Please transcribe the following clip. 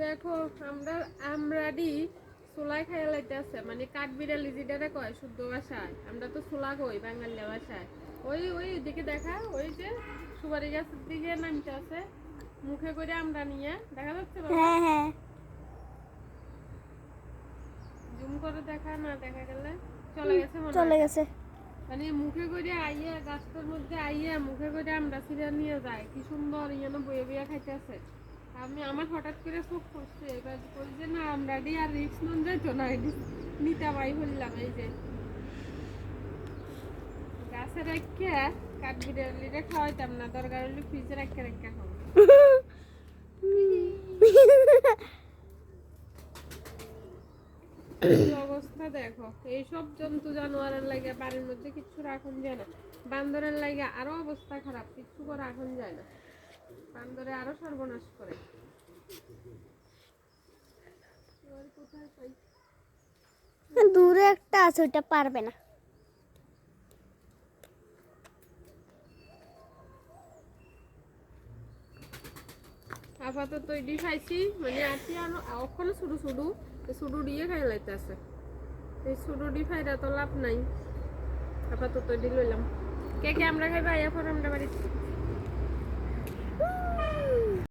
দেখো আমরা আমরাডি সোলাই খাইয়া লাইতেছে মানে কাঠ বিড়ালি যেটা কয় শুদ্ধ ভাষায়, আমরা তো সোলা কই বাঙালি ভাষায়। ওই ওই দিকে দেখা, ওই যে সুপারি গাছের দিকে নামতে আছে, মুখে করে আমরা নিয়ে দেখা যাচ্ছে বাবা? হ্যাঁ হ্যাঁ জুম করে দেখা না দেখা গেলে চলে গেছে মনে চলে হয়। গেছে। মানে মুখে করে আইয়া গাছটার মধ্যে আইয়া মুখে করে আমরা ছিঁড়ে নিয়ে যায়, কি সুন্দর ইয়ানো বয়ে বয়ে খাইতেছে। আমি আমার হঠাৎ করে চোখ পড়ছে, এবার কই যে না আমরা ডি আর রিক্স নন যাইতো না, নিতে পাই বললাম। এই যে গাছে রাখিয়া কাঠ বিড়ালিরে খাওয়াইতাম না, দরকার হলে ফ্রিজে রাখিয়া রাখিয়া খাবো। কি অবস্থা দেখো, এইসব জন্তু জানোয়ারের লাগে বাড়ির মধ্যে কিচ্ছু রাখুন যায় না। বান্দরের লাগে আরো অবস্থা খারাপ, কিচ্ছু করে রাখুন যায় না, বান্দরে আরো সর্বনাশ করে। এবার কোথায় পাই? দূরে একটা আছে, ওটা পারবে না। আপাতত এডি খাইছি, মানে আছি আনো ওখানে শুধু শুধু শুধু দিয়ে খাই লাইতেছে। এই শুধু ডি ফাইরা তো লাভ নাই, আপাতত এডি লইলাম। কে কে আমরা খাইবা এখন আমরা বাড়িতে